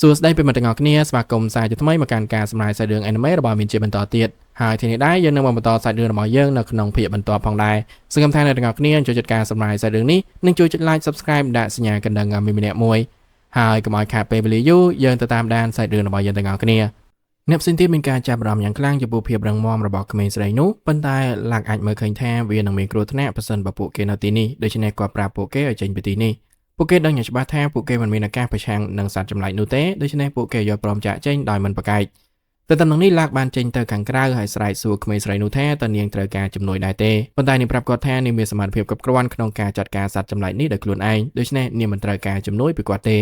សួស្តីពីមិត្តទាំងអស់គ្នាស្វាគមន៍សាជាថ្មីមកកាន់ការសម្ដែងសាច់រឿង anime របស់មានជាបន្តទៀតហើយថ្ងៃនេះដែរយើងនឹងបន្តសាច់រឿងរបស់យើងនៅក្នុងភាគបន្តផងដែរសង្ឃឹមថាអ្នកទាំងអស់គ្នាចូលចិត្តការសម្ដែងសាច់រឿងនេះនិងជួយចុច like subscribe ដាក់សញ្ញាកណ្ដឹងឲ្យមានម្នាក់មួយហើយកុំឲ្យខាតពេលវេលាយូរយើងទៅតាមដានសាច់រឿងរបស់យើងទាំងអស់គ្នាអ្នកផ្សេងទៀតមានការចាប់អារម្មណ៍យ៉ាងខ្លាំងចំពោះភាពរឹងមាំរបស់ក្មេងស្រីនោះប៉ុន្តែឡាក់អាចមើលឃើញថាវានឹងមានគ្រោះថ្នាក់ប្រសិនបើពួកគេនៅទីនេះដូច្នេះគាត់ប្រាប់ពួកគេឲ្យចេញពីទីនេះពួកគេដឹងយ៉ាងច្បាស់ថាពួកគេមិនមានឱកាសប្រឆាំងនឹងសត្វចម្លែកនោះទេដូច្នេះពួកគេយល់ព្រមចាកចេញដោយមិនប្រកែកតែតាមនេះឡាក់បានចេញទៅខាងក្រៅហើយស្រែកសួរក្មេងស្រីនោះថាតើនាងត្រូវការជំនួយដែរទេប៉ុន្តែនាងប្រាប់គាត់ថានាងមានសមត្ថភាពគ្រប់គ្រាន់ក្នុងការចាត់ការសត្វចម្លែកនេះដោយខ្លួនឯងដូច្នេះនាងមិនត្រូវការជំនួយពីគាត់ទ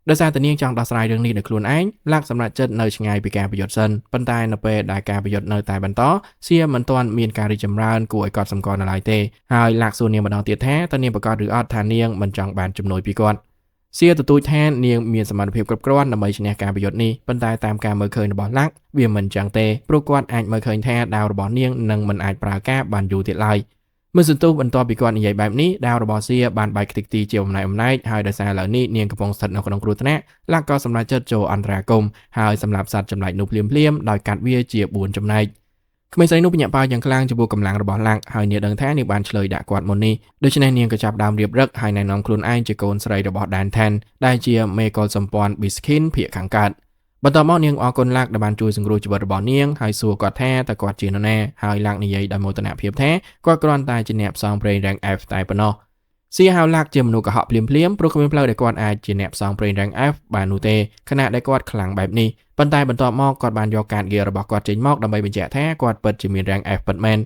េដោយសារតែនាងចង់ដោះស្រាយរឿងនេះដោយខ្លួនឯងឡាក់សម្រាប់ចិត្តនៅឆ្ងាយពីការប្រយុទ្ធសិនប៉ុន្តែនៅពេលដែលការប្រយុទ្ធនៅតែបន្តសៀមិនទាន់មានការរីកចម្រើនគួរឲ្យកត់សម្គាល់នៅឡើយទេហើយឡាក់សួរនាងម្ដងទៀតថាតើនាងប្រកាសឬអត់ថានាងមិនចង់បានជំនួយពីគាត់សៀទទូចថានាងមានសមត្ថភាពគ្រប់គ្រាន់ដើម្បីឈ្នះការប្រយុទ្ធនេះប៉ុន្តែតាមការមើលឃើញរបស់ឡាក់វាមិនចឹងទេព្រោះគាត់អាចមើលឃើញថាដាវរបស់នាងនឹងមិនអាចប្រើការបានយូរទៀតឡើយមើលសន្ទុះបន្ទាប់ពីគាត់និយាយបែបនេះដាវរបស់សៀបានបែកខ្ទេចខ្ទីជាអំណាចហើយដោយសារឥឡូវនេះនាងកំពុងស្ថិតនៅក្នុងគ្រោះថ្នាក់ឡាក់ក៏សម្រេចចិត្តចូលអន្តរាគមន៍ហើយសម្រាប់សត្វចម្លែកនោះភ្លាមដោយកាត់វាជា4ចំណែកក្មេងស្រីនោះបញ្ញាប់យ៉ាងខ្លាំងចំពោះកម្លាំងរបស់ឡាក់ហើយនាងដឹងថានាងបានឆ្លើយដាក់គាត់មុននេះដូច្នេះនាងក៏ចាប់ដើមរៀបរឹកហើយណែនាំខ្លួនឯងជាកូនស្រីរបស់ដានថានដែលជាមេកុលសម្ព័ន្ធ Biskin ភាគខាងកើតបន្ទាប់មកនាងអរគុណឡាក់ដែលបានជួយសង្គ្រោះជីវិតរបស់នាងហើយសួរគាត់ថាតើគាត់ជានរណាហើយឡាក់និយាយដោយមោទនភាពថាគាត់គ្រាន់តែជាអ្នកផ្សងព្រេង rank F តែប៉ុណ្ណោះសៀហៅឡាក់ជាមនុស្សកុហកភ្លាមព្រោះគ្មានផ្លូវដែលគាត់អាចជាអ្នកផ្សងព្រេង rank F បាននោះទេខណៈដែលគាត់ខ្លាំងបែបនេះប៉ុន្តែបន្ទាប់មកគាត់បានយកកាតហ្គៀរបស់គាត់ចេញមកដើម្បីបញ្ជាក់ថាគាត់ពិតជាមាន rank F ពិតមែន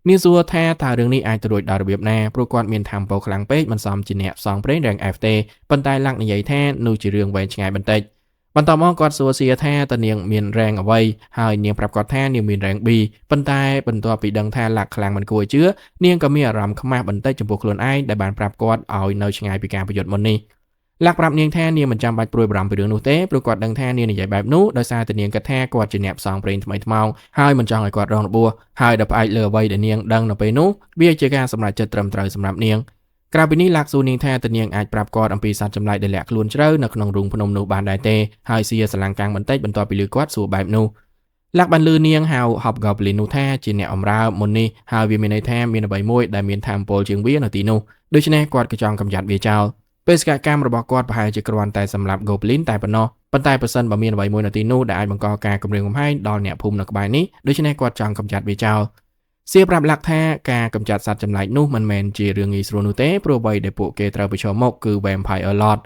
នាងសួរថាតើរឿងនេះអាចទៅរួចដល់របៀបណាព្រោះគាត់មានថាមពលខ្លាំងពេកមិនសមជាអ្នកផ្សងព្រេង rank F ទេប៉ុន្តែឡាក់និយាយថានោះជារឿងវែងឆ្ងាយបន្តិចបន្ទាប់មកគាត់សួរសៀថាតើនាងមាន rank អ្វីហើយនាងប្រាប់គាត់ថានាងមាន rank B ប៉ុន្តែបន្ទាប់ពីដឹងថាឡាក់ខ្លាំងមិនគួរជឿនាងក៏មានអារម្មណ៍ខ្មាស់បន្តិចចំពោះខ្លួនឯងដែលបានប្រាប់គាត់ឲ្យនៅឆ្ងាយពីការប្រយុទ្ធមុននេះឡាក់ប្រាប់នាងថានាងមិនចាំបាច់ព្រួយបារម្ភពីរឿងនោះទេព្រោះគាត់ដឹងថានាងនិយាយបែបនោះដោយសារតែនាងគិតថាគាត់ជាអ្នកផ្សងព្រេងថ្មីថ្មោងហើយមិនចង់ឲ្យគាត់រងរបួសហើយដល់ផ្អែកលើអ្វីដែលនាងដឹងនៅពេលនោះវាជាការសម្រេចចិត្តត្រឹមត្រូវសម្រាប់នាងក្រៅពីនេះឡាក់សួរនាងថាតើនាងអាចប្រាប់គាត់អំពីសត្វចម្លែកដែលលាក់ខ្លួនជ្រៅនៅក្នុងរូងភ្នំនោះបានដែរទេហើយសៀស្រឡាំងកាំងបន្តិចបន្ទាប់ពីឮគាត់សួរបែបនោះឡាក់បានឮនាងហៅ Hobgoblin នោះថាជាអ្នកអំរើមុននេះហើយវាមានន័យថាមានអ្វីមួយដែលមានថាមពលជាងវានៅទីនោះដូច្នេះគាត់ក៏ចង់កម្ចាត់វាចោលបេសកកម្មរបស់គាត់ប្រហែលជាគ្រាន់តែសម្រាប់ Goblin តែប៉ុណ្ណោះប៉ុន្តែប្រសិនបើមានអ្វីមួយនៅទីនោះដែលអាចបង្កការគំរាមកំហែងដល់អ្នកភូមិនៅក្បែរនេះដូច្នេះគាត់ចង់កម្ចាត់វាចោលសៀប្រាប់ឡាក់ថាការកម្ចាត់សត្វចម្លែកនោះមិនមែនជារឿងងាយស្រួលនោះទេព្រោះអ្វីដែលពួកគេត្រូវប្រឈមមុខគឺ Vampire Lord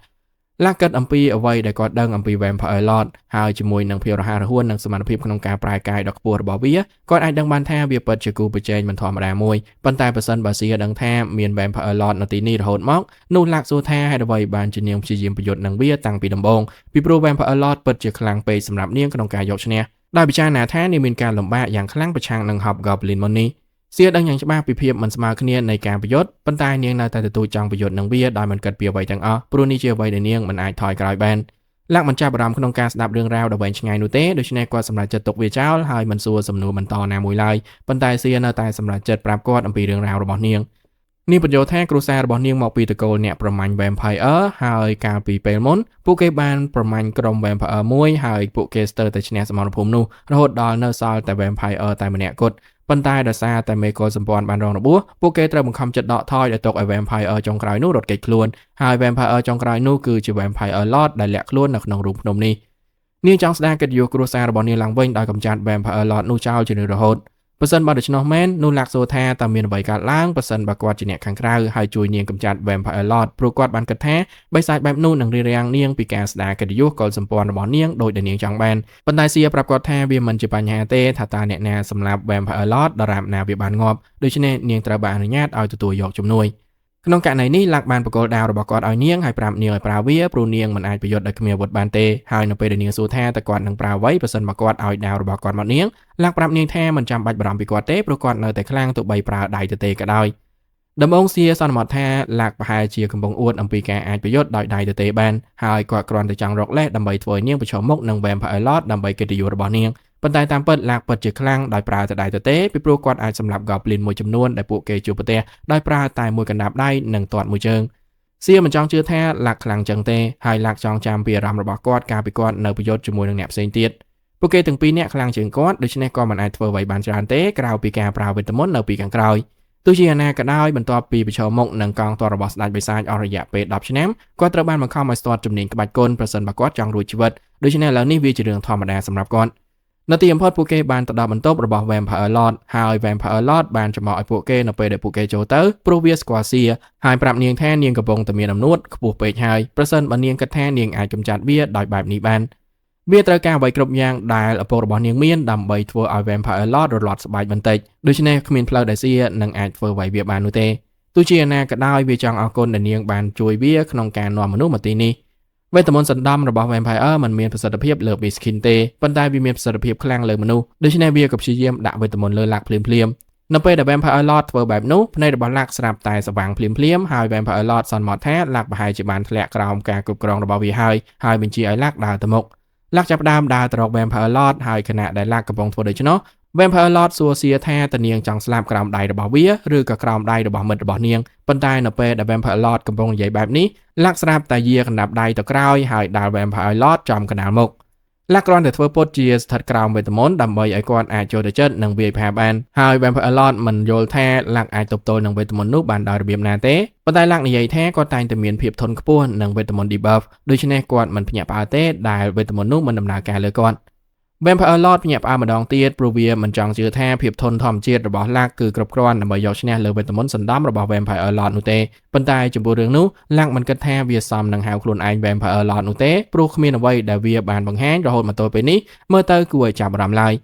ឡាក់គិតអំពីអ្វីដែលគាត់ដឹងអំពី Vampire Lord ហើយជាមួយនឹងភាពរហ័សរហួននិងសមត្ថភាពក្នុងការប្រែកាយដ៏ខ្ពស់របស់វាគាត់អាចដឹងបានថាវាពិតជាគូប្រជែងមិនធម្មតាមួយប៉ុន្តែបើសិនបើសៀដឹងថាមាន Vampire Lord នៅទីនេះរហូតមកនោះឡាក់សួរថាហេតុអ្វីបានជានាងព្យាយាមប្រយុទ្ធនឹងវាតាំងពីដំបូងពីព្រោះ Vampire Lord ពិតជាខ្លាំងពេកសម្រាប់នាងក្នុងការយកឈ្នះដោយពិចារណាថានាងមានការលំបាកយ៉ាងខ្លាំងប្រឆាំងនឹង Hobgoblin មុននេះសៀដឹងយ៉ាងច្បាស់ពីភាពមិនស្មើគ្នានៃការប្រយុទ្ធប៉ុន្តែនាងនៅតែទទួលចង់ប្រយុទ្ធនឹងវាដោយមិនគិតពីអ្វីទាំងអស់ព្រោះនេះជាអ្វីដែលនាងមិនអាចថយក្រោយបានឡាក់មិនចាប់អារម្មណ៍ក្នុងការស្ដាប់រឿងរ៉ាវដ៏វែងឆ្ងាយនោះទេដូច្នេះគាត់សម្រេចចិត្តទុកវាចោលហើយមិនសួរសំណួរបន្តណាមួយឡើយប៉ុន្តែសៀនៅតែសម្រេចចិត្តប្រាប់គាត់អំពីរឿងរ៉ាវរបស់នាងនេះបញ្យល់ថាគ្រួសាររបស់នាងមកពីតកូលអ្នកប្រមាញ់ Vampire ហើយកាលពីពេលមុនពួកគេបានប្រមាញ់ក្រុម Vampire មួយហើយពួកគេស្ទើរតែឈ្នះសមរភូមិនោះរហូតដល់នៅសល់តែ Vampire តែម្នាក់គត់ប៉ុន្តែដោយសារតែមេកុលសម្ព័ន្ធបានរងរបួសពួកគេត្រូវបង្ខំចិត្តដកថយដោយទុកឲ្យ Vampire ចុងក្រោយនោះរត់គេចខ្លួនហើយ Vampire ចុងក្រោយនោះគឺជា Vampire Lord ដែលលាក់ខ្លួននៅក្នុងរូងភ្នំនេះនាងចង់ស្ដារកិត្តិយសគ្រួសាររបស់នាងឡើងវិញដោយកម្ចាត់ Vampire Lord នោះចោលជារៀងរហូតបើសិនបើដូច្នោះមែននោះឡាក់សួរថាតើមានអ្វីកើតឡើងបើសិនបើគាត់ជាអ្នកខាងក្រៅហើយជួយនាងកម្ចាត់ Vampire Lord ព្រោះគាត់បានគិតថាបិសាចបែបនោះនឹងរារាំងនាងពីការស្ដារកិត្តិយសកុលសម្ព័ន្ធរបស់នាងដោយដែលនាងចង់បានប៉ុន្តែសៀប្រាប់គាត់ថាវាមិនជាបញ្ហាទេថាតើអ្នកណាសម្លាប់ Vampire Lord ដរាបណាវាបានងាប់ដូច្នេះនាងត្រូវបានអនុញ្ញាតឲ្យទទួលយកជំនួយក្នុងករណីនេះឡាក់បានបកគលដាវរបស់គាត់ឲ្យនាងហើយប្រាប់នាងឲ្យប្រើវាព្រោះនាងមិនអាចប្រយុទ្ធដោយគ្មានអាវុធបានទេហើយនៅពេលដែលនាងសួរថាតើគាត់នឹងប្រើអ្វីបើសិនបើគាត់ឲ្យដាវរបស់គាត់មកនាងឡាក់ប្រាប់នាងថាមិនចាំបាច់បារម្ភពីគាត់ទេព្រោះគាត់នៅតែខ្លាំងទោះបីប្រើដៃទៅទេក៏ដោយដំបូងសៀសន្មតថាឡាក់ប្រហែលជាកំពុងអួតអំពីការអាចប្រយុទ្ធដោយដៃទៅទេបានហើយគាត់គ្រាន់តែចង់រកលេសដើម្បីធ្វើឲ្យនាងប្រឈមមុខនឹង Vampire Lord ដើម្បីកិត្តិយសរបស់នាងប៉ុន្តែតាមពិតឡាក់ពិតជាខ្លាំងដោយប្រើតែដៃទៅទេពីព្រោះគាត់អាចសម្លាប់ Goblin មួយចំនួនដែលពួកគេជួបប្រទះដោយប្រើតែមួយកណ្ដាប់ដៃនិងទាត់មួយជើង សៀមិនចង់ជឿថាលាក់ខ្លាំងចឹងទេហើយលាក់ចង់ចាំពីអារម្មណ៍របស់គាត់ការពីគាត់នៅប្រយុទ្ធជាមួយនឹងអ្នកផ្សេងទៀតពួកគេទាំងពីរអ្នកខ្លាំងជាងគាត់ដូច្នេះគាត់មិនអាចធ្វើអ្វីបានច្រើនទេក្រៅពីការប្រើវេទមន្តនៅពីខាងក្រោយទោះជាណាក៏ដោយបន្ទាប់ពីប្រឈមមុខនឹងកងទ័ពរបស់ស្ដេចបិសាចអស់រយៈពេល10ឆ្នាំគាត់ត្រូវបានបង្ខំឲ្យស្ទាត់ជំនាញក្បាច់គុណប្រសិនបើគាត់ចង់រួចជីវិតដូច្នេះឥឡូវនេះវាជារឿងធម្មតាសម្រាប់គាត់នៅទីបំផុតពួកគេបានទៅដល់បន្ទប់របស់ Vampire Lord ហើយ Vampire Lord បានចំអកឲ្យពួកគេនៅពេលដែលពួកគេចូលទៅព្រោះវាស្គាល់សៀហើយប្រាប់នាងថានាងកំពុងតែមានអំនួតខ្ពស់ពេកហើយប្រសិនបើនាងគិតថានាងអាចកម្ចាត់វាដោយបែបនេះបានវាត្រូវការអ្វីគ្រប់យ៉ាងដែលឪពុករបស់នាងមានដើម្បីធ្វើឲ្យ Vampire Lord រលាត់ស្បែកបន្តិចដូច្នេះគ្មានផ្លូវដែលសៀនឹងអាចធ្វើអ្វីវាបាននោះទេទោះជាណាក៏ដោយវាចង់អរគុណដែលនាងបានជួយវាក្នុងការនាំមនុស្សមកទីនេះវេទមន្តសណ្ដំរបស់ Vampire មិនមានប្រសិទ្ធភាពលើពី Skin ទេប៉ុន្តែវាមានប្រសិទ្ធភាពខ្លាំងលើមនុស្សដូច្នេះវាក៏ព្យាយាមដាក់វេទមន្តលើលាក់ភ្លាមៗនៅពេលដែល Vampire Lord ធ្វើបែបនោះភ្នែករបស់លាក់ស្រាប់តែស្វាងភ្លាមៗហើយ Vampire Lord សន្មតថាលាក់ប្រហែលជាបានធ្លាក់ក្រោមការគ្រប់គ្រងរបស់វាហើយបញ្ជាឲ្យលាក់ដើរទៅមុខលាក់ចាប់ផ្ដើមដើរទៅរក Vampire Lord ហើយខណៈដែលលាក់កំពុងធ្វើដូច្នោះ Vampire Lord សួរសៀថាតើនាងចង់ស្លាប់ក្រោមដៃរបស់វាឬក៏ក្រោមដៃរបស់មិត្តរបស់នាងប៉ុន្តែនៅពេលដែល Vampire Lord កំពុងនិយាយបែបនេះលាក់ស្រាប់តែយាកណ្ដាប់ដៃទៅក្រោយហើយដាល់ Vampire Lord ចំកណ្ដាលមុខលាក់គ្រាន់តែធ្វើពុតជាស្ថិតក្រោមវេទមន្តដើម្បីឲ្យគាត់អាចចូលទៅចិត្តនិងវាយប្រហារបានហើយ Vampire Lord មិនយល់ថាលាក់អាចទប់ទល់នឹងវេទមន្តនោះបានដោយរបៀបណាទេប៉ុន្តែលាក់និយាយថាគាត់តែងតែមានភាពធន់ខ្ពស់នឹងវេទមន្ត debuff ដូច្នេះគាត់មិនភ្ញាក់ផ្អើលទេដែលវេទមន្តនោះមិនដំណើរការលើគាត់Vampire Lord ភ្ញាក់ផ្អើលម្ដងទៀតព្រោះវាមិនចង់ជឿថាភាពធន់ធម្មជាតិរបស់លាក់គឺគ្រប់គ្រាន់ដើម្បីយកឈ្នះលើវេទមន្តសណ្ដំរបស់ Vampire Lord នោះទេប៉ុន្តែចំពោះរឿងនោះលាក់មិនគិតថាវាសមនឹងហៅខ្លួនឯង Vampire Lord នោះទេព្រោះគ្មានអ្វីដែលវាបានបង្ហាញរហូតមកទល់ពេលនេះមើលទៅគួរឲ្យចាប់អារម្មណ៍ឡើយ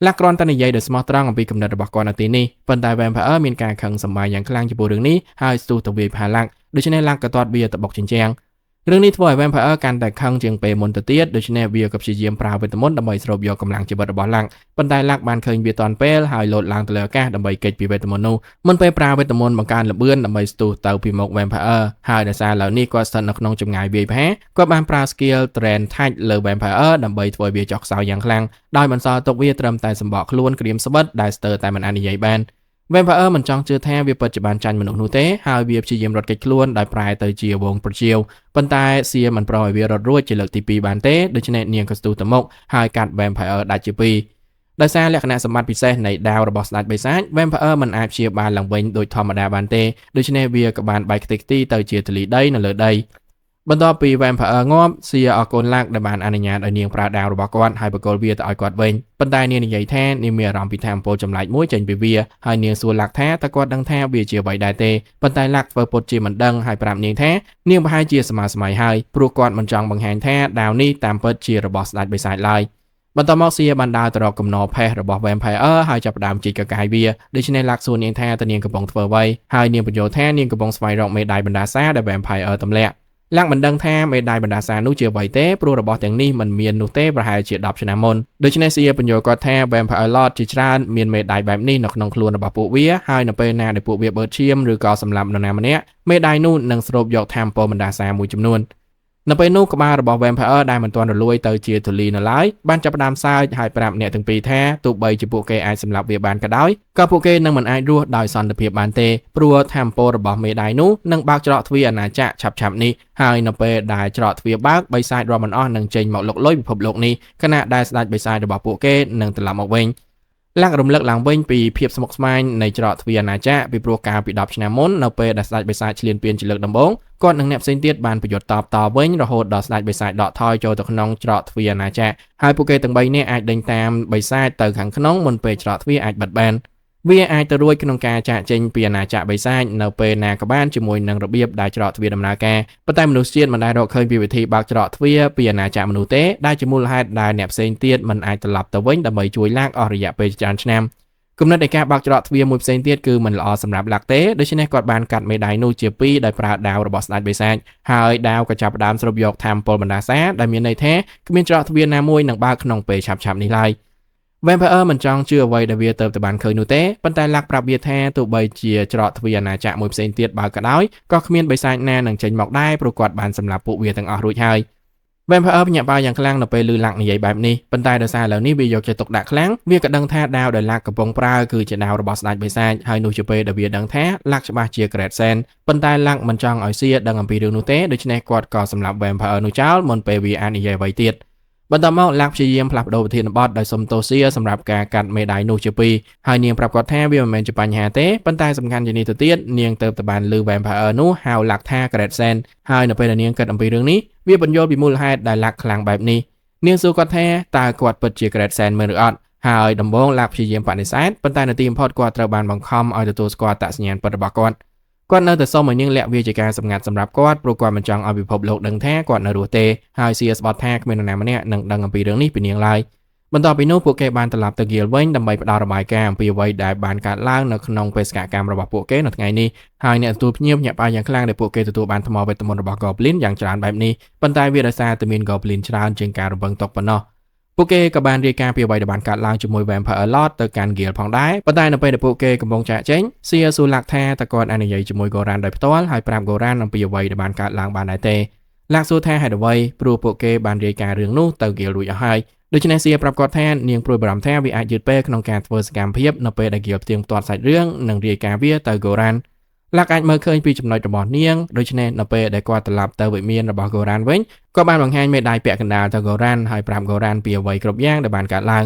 លាក់គ្រាន់តែនិយាយដោយស្មោះត្រង់អំពីគំនិតរបស់គាត់នៅទីនេះប៉ុន្តែ Vampire មានការខឹងសម្បាយ៉ាងខ្លាំងចំពោះរឿងនេះហើយស្ទុះទៅវាយផាលាក់ដូច្នេះលាក់ក៏ទាត់វាទៅបុកជញ្ជាំងរឿងនេះធ្វើឲ្យ Vampire កាន់តែខឹងជាងពេលមុនទៅទៀតដូច្នេះវាក៏ព្យាយាមប្រើវេទមន្តដើម្បីស្រូបយកកម្លាំងជីវិតរបស់លាក់ប៉ុន្តែលាក់បានឃើញវាទាន់ពេលហើយលោតឡើងទៅលើអាកាសដើម្បីគេចពីវេទមន្តនោះមុនពេលប្រើវេទមន្តបង្កើនល្បឿនដើម្បីស្ទុះទៅពីមុខ Vampire ហើយដោយសារឥឡូវនេះគាត់ស្ថិតនៅក្នុងចម្ងាយវាយប្រហារគាត់បានប្រើ skill Train Touch លើ Vampire ដើម្បីធ្វើវាចុះខ្សោយយ៉ាងខ្លាំងដោយបន្សល់ទុកវាត្រឹមតែសម្បកខ្លួនក្រៀមស្បិតដែលស្ទើរតែមិនអាចនិយាយបានVampire មិនចង់ជឿថាវាពិតជាបានចាញ់មនុស្សនោះទេហើយវាព្យាយាមរត់គេចខ្លួនដោយប្រែទៅជាវងប្រជៀវប៉ុន្តែសៀមិនប្រោសឲ្យវារត់រួចជាលើកទី2បានទេដូច្នេះនាងក៏ស្ទុះទៅមុខហើយកាត់ Vampire ដាច់ជាពីរដោយសារលក្ខណៈសម្បត្តិពិសេសនៃដាវរបស់ស្ដេចបិសាច Vampire មិនអាចព្យាបាលឡើងវិញដូចធម្មតាបានទេដូច្នេះវាក៏បានបែកខ្ទេចខ្ទីទៅជាទលីដីនៅលើដីបន្ទាប់ពី Vampire ងាប់សៀអរគុណលាក់ដែលបានអនុញ្ញាតឲ្យនាងប្រើដាវរបស់គាត់ហើយបកគលវាទៅឲ្យគាត់វិញប៉ុន្តែនាងនិយាយថានាងមានអារម្មណ៍ពីថាអំពើចម្លែកមួយចេញពីវាហើយនាងសួរលាក់ថាតើគាត់ដឹងថាវាជាអ្វីដែរទេប៉ុន្តែលាក់ធ្វើពុតជាមិនដឹងហើយប្រាប់នាងថានាងប្រហែលជាសមាសម័យហើយព្រោះគាត់មិនចង់បង្ហាញថាដាវនេះតាមពិតជារបស់ស្ដេចបិសាចឡើយបន្ទាប់មកសៀបានដើរទៅរកកំណរផេះរបស់ Vampire ហើយចាប់ផ្ដើមជីកកកាយវាដូច្នេះលាក់សួរនាងថាតើនាងកំពុងធ្វើអ្វីហើយនាងបញ្យល់ថានាងកំពុងស្វែងរកមេដាយបណ្ដាសាដែល Vampire ទម្លាក់លាក់មិនដឹងថាមេដាយបណ្ដាសានោះជាអ្វីទេព្រោះរបស់ទាំងនេះមិនមាននោះទេប្រហែលជា10ឆ្នាំមុនដូច្នេះសៀបញ្យល់គាត់ថា Vampire Lord ជាច្រើនមានមេដាយបែបនេះនៅក្នុងខ្លួនរបស់ពួកវាហើយនៅពេលណាដែលពួកវាបឺតឈាមឬក៏សម្លាប់នរណាម្នាក់មេដាយនោះនឹងស្រូបយកថាមពលបណ្ដាសាមួយចំនួននៅពេលនោះក្បាលរបស់ Vampire ដែលមិនទាន់រលួយទៅជាធូលីនៅឡើយបានចាប់ផ្ដើមសើចហើយប្រាប់អ្នកទាំងពីរថាទោះបីជាពួកគេអាចសម្លាប់វាបានក៏ដោយក៏ពួកគេនឹងមិនអាចរស់ដោយសន្តិភាពបានទេព្រោះថាមពលរបស់មេដាយនោះនឹងបើកច្រកទ្វារអាណាចក្រឆាប់ៗនេះហើយនៅពេលដែលច្រកទ្វារបើកបិសាចរាប់មិនអស់នឹងចេញមកលុកលុយពិភពលោកនេះខណៈដែលស្ដេចបិសាចរបស់ពួកគេនឹងត្រឡប់មកវិញលាក់រំលឹកឡើងវិញពីភាពស្មុគស្មាញនៃច្រកទ្វារអាណាចក្រពីព្រោះកាលពី10ឆ្នាំមុននៅពេលដែលស្ដេចបិសាចឈ្លានពានជាលើកដំបូងគាត់និងអ្នកផ្សេងទៀតបានប្រយុទ្ធតវិញរហូតដល់ស្ដេចបិសាចដកថយចូលទៅក្នុងច្រកទ្វារអាណាចក្រហើយពួកគេទាំង3នាក់អាចដេញតាមបិសាចទៅខាងក្នុងមុនពេលច្រកទ្វារអាចបិទបានវាអាចទៅរួចក្នុងការចាកចេញពីអាណាចក្របិសាចនៅពេលណាក៏បានជាមួយនឹងរបៀបដែលច្រកទ្វារដំណើរការប៉ុន្តែមនុស្សជាតិមិនដែលរកឃើញពីវិធីបើកច្រកទ្វារពីអាណាចក្រមនុស្សទេដែលជាមូលហេតុដែលអ្នកផ្សេងទៀតមិនអាចត្រឡប់ទៅវិញដើម្បីជួយលាក់អស់រយៈពេលច្រើនឆ្នាំគំនិតនៃការបើកច្រកទ្វារមួយផ្សេងទៀតគឺមិនល្អសម្រាប់លាក់ទេដូច្នេះគាត់បានកាត់មេដាយនោះជាពីរដោយប្រើដាវរបស់ស្ដេចបិសាចហើយដាវក៏ចាប់ផ្ដើមស្រូបយកថាមពលបណ្ដាសាដែលមានន័យថាគ្មានច្រកទ្វារណាមួយនឹងបើកក្នុងពេលឆាប់ៗនេះឡើយVampire មិនចង់ជឿអ្វីដែលវាទៅបានឃើញនោះទេប៉ុន្តែលាក់ប្រាប់វាថាទោះបីជាច្រកទ្វារអាណាចក្រមួយផ្សេងទៀតបើកក៏ដោយក៏គ្មានបិសាចណានឹងចេញមកដែរព្រោះគាត់បានសម្លាប់ពួកវាទាំងអស់រួចហើយ Vampire ញាក់បាយយ៉ាងខ្លាំងនៅពេលឮលាក់និយាយបែបនេះប៉ុន្តែដោយសារឥឡូវនេះវាយកចិត្តទុកដាក់ខ្លាំងវាក៏ដឹងថាដាវដែលលាក់កំពុងប្រើគឺជាដាវរបស់ស្ដេចបិសាចហើយនោះជាពេលដែលវាដឹងថាលាក់ច្បាស់ជា Great Sen ប៉ុន្តែលាក់មិនចង់ឲ្យសៀដឹងអំពីរឿងនោះទេដូច្នេះគាត់ក៏សម្លាប់ Vampire នោះចោលមុនពេលវាអាចនិយាយអ្វីទៀតបន្ទាប់មកលាក់ព្យាយាមផ្លាស់ប្ដូរប្រធានបទដោយសុំទោសសៀសម្រាប់ការកាត់មេដាយនោះជាពីរហើយនាងប្រាប់គាត់ថាវាមិនមែនជាបញ្ហាទេប៉ុន្តែសំខាន់ជាងនេះទៅទៀតនាងទៅបានឮ Vampire នោះហៅលាក់ថា Great Sen ហើយនៅពេលដែលនាងគិតអំពីរឿងនេះវាបញ្យល់ពីមូលហេតុដែលលាក់ខ្លាំងបែបនេះនាងសួរគាត់ថាតើគាត់ពិតជា Great Sen មែនឬអត់ហើយដំបូងលាក់ព្យាយាមបដិសេធប៉ុន្តែនៅទីបំផុតគាត់ត្រូវបានបង្ខំឲ្យទទួលស្គាល់អត្តសញ្ញាណពិតរបស់គាត់នៅតែសុំឲ្យនាងលាក់វាជាការសម្ងាត់សម្រាប់គាត់ព្រោះគាត់មិនចង់ឲ្យពិភពលោកដឹងថាគាត់នៅរស់ទេហើយសៀស្បត់ថាគ្មាននរណាម្នាក់នឹងដឹងអំពីរឿងនេះពីនាងឡើយបន្ទាប់ពីនោះពួកគេបានត្រឡប់ទៅហ្គីលវិញដើម្បីផ្ដល់របាយការណ៍អំពីអ្វីដែលបានកើតឡើងនៅក្នុងបេសកកម្មរបស់ពួកគេនៅថ្ងៃនេះហើយអ្នកទទួលភ្ញៀវញាក់បាយយ៉ាងខ្លាំងដែលពួកគេទទួលបានថ្មវេទមន្តរបស់ Goblin យ៉ាងច្រើនបែបនេះប៉ុន្តែវាដោយសារតែមាន Goblin ច្រើនជាងការរំពឹងទុកប៉ុណ្ណោះពួកគេក៏បានរាយការណ៍ពីអ្វីដែលបានកើតឡើងជាមួយ Vampire Lord ទៅកាន់ Guild ផងដែរប៉ុន្តែនៅពេលដែលពួកគេកំពុងចាកចេញសៀសួរលាក់ថាតើគាត់អាចនិយាយជាមួយ Goran ដោយផ្ទាល់ហើយប្រាប់ Goran អំពីអ្វីដែលបានកើតឡើងបានដែរទេលាក់សួរថាហេតុអ្វីព្រោះពួកគេបានរាយការណ៍រឿងនោះទៅ Guild រួចអស់ហើយដូច្នេះសៀប្រាប់គាត់ថានាងព្រួយបារម្ភថាវាអាចយឺតពេលក្នុងការធ្វើសកម្មភាពនៅពេលដែល Guild ផ្ទៀងផ្ទាត់សាច់រឿងនិងរាយការណ៍វាទៅ Goranលាក់អាចមើលឃើញពីចំណុចរបស់នាងដូច្នេះនៅពេលដែលគាត់ត្រឡប់ទៅវិមានរបស់ Goran វិញគាត់បានបង្ហាញមេដាយពាក់កណ្ដាលទៅ Goran ហើយប្រាប់ Goran ពីអ្វីគ្រប់យ៉ាងដែលបានកើតឡើង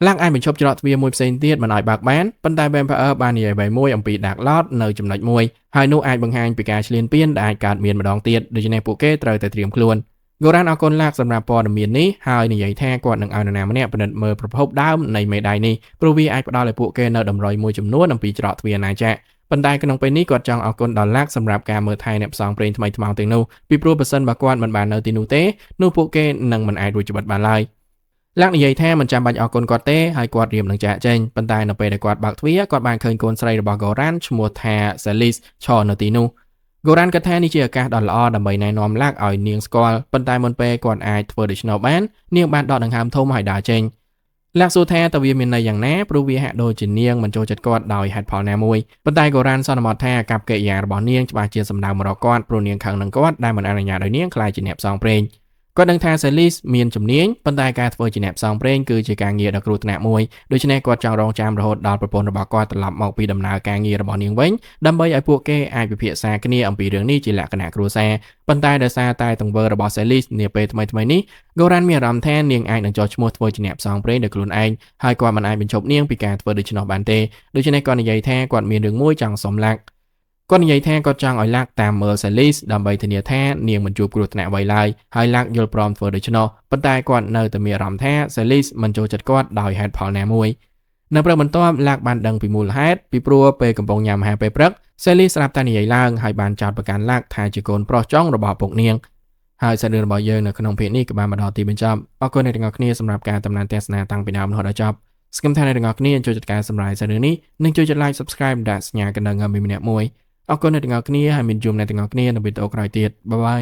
លាក់អាចបញ្ឈប់ច្រកទ្វារមួយផ្សេងទៀតមិនឲ្យបើកបានប៉ុន្តែ Vampire បាននិយាយអ្វីមួយអំពី Dark Lord នៅចំណុចមួយហើយនោះអាចបង្ហាញពីការឈ្លានពានដែលអាចកើតមានម្ដងទៀតដូច្នេះពួកគេត្រូវតែត្រៀមខ្លួន Goran អរគុណលាក់សម្រាប់ព័ត៌មាននេះហើយនិយាយថាគាត់នឹងឲ្យនរណាម្នាក់ពិនិត្យមើលប្រភពដើមនៃមេដាយនេះព្រោះវាអាចផ្ដល់ឲ្យពួកគេនៅតម្រុយមួយចំនួនអំពីច្រកទ្វារអាណាចក្រប៉ុន្តែក្នុងពេលនេះគាត់ចង់អរគុណដល់លាក់សម្រាប់ការមើលថែអ្នកផ្សងព្រេងថ្មីថ្មោងទាំងនោះពីព្រោះបើសិនបើគាត់មិនបាននៅទីនោះទេនោះពួកគេនឹងមិនអាចរួចជីវិតបានឡើយលាក់និយាយថាមិនចាំបាច់អរគុណគាត់ទេហើយគាត់រៀបនឹងចាកចេញប៉ុន្តែនៅពេលដែលគាត់បើកទ្វារគាត់បានឃើញកូនស្រីរបស់ Goran ឈ្មោះថា Celis ឈរនៅទីនោះ Goran គិតថានេះជាឱកាសដ៏ល្អដើម្បីណែនាំលាក់ឲ្យនាងស្គាល់ប៉ុន្តែមុនពេលគាត់អាចធ្វើដូច្នោះបាននាងបានដកដង្ហើមធំហើយដើរចេញលាក់សួរថាតើវាមានន័យយ៉ាងណាព្រោះវាហាក់ដូចជានាងមិនចូលចិត្តគាត់ដោយហេតុផលណាមួយប៉ុន្តែ Goran សន្មតថាកັບកិរិយារបស់នាងច្បាស់ជាសម្ដៅមករកគាត់ព្រោះនាងខឹងនឹងគាត់ដែលមិនអនុញ្ញាតឲ្យនាងក្លាយជាអ្នកផ្សងព្រេងគាត់ដឹងថា Celis មានជំនាញប៉ុន្តែការធ្វើជាអ្នកផ្សងព្រេងគឺជាការងារដ៏គ្រោះថ្នាក់មួយដូច្នេះគាត់ចង់រងចាំរហូតដល់ប្រពន្ធរបស់គាត់ត្រឡប់មកពីដំណើរការងាររបស់នាងវិញដើម្បីឲ្យពួកគេអាចពិភាក្សាគ្នាអំពីរឿងនេះជាលក្ខណៈគ្រួសារប៉ុន្តែដោយសារតែទង្វើរបស់ Celis នាពេលថ្មីៗនេះ Goran មានអារម្មណ៍ថានាងអាចនឹងចោះឈ្មោះធ្វើជាអ្នកផ្សងព្រេងដោយខ្លួនឯងហើយគាត់មិនអាចបញ្ឈប់នាងពីការធ្វើដូច្នោះបានទេដូច្នេះគាត់និយាយថាគាត់មានរឿងមួយចង់សុំលាក់គាត់និយាយថាគាត់ចង់ឲ្យលាក់តាមមើល Celis ដើម្បីធានាថានាងមិនជួបគ្រោះថ្នាក់អ្វីឡើយហើយលាក់យល់ព្រមធ្វើដូច្នោះប៉ុន្តែគាត់នៅតែមានអារម្មណ៍ថា Celis មិនចូលចិត្តគាត់ដោយហេតុផលណាមួយនៅព្រឹកបន្ទាប់លាក់បានដឹងពីមូលហេតុពីព្រោះពេលកំពុងញ៉ាំអាហារពេលព្រឹក Celis ស្រាប់តែនិយាយឡើងហើយបានចោទប្រកាន់លាក់ថាជាកូនប្រុសចុងរបស់ពុកនាងហើយសាច់រឿងរបស់យើងនៅក្នុងភាគនេះក៏បានមកដល់ទីបញ្ចប់អរគុណអ្នកទាំងអស់គ្នាសម្រាប់ការតាមដានទស្សនាតាំងពីដើមរហូតដល់ចប់សង្ឃឹមថាអ្នកទាំងអស់គ្នាចូលចិត្តការសម្រាយសាច់រឿងនេះនិងចូលចិត្ត Like Subscribe ដាក់សញ្ញាកណ្ដឹងឲ្យមានម្នាក់មួយអរគុណអ្នកទាំងអស់គ្នាហើយមានជួបអ្នកទាំងអស់គ្នានៅវីដេអូក្រោយទៀតបាយបាយ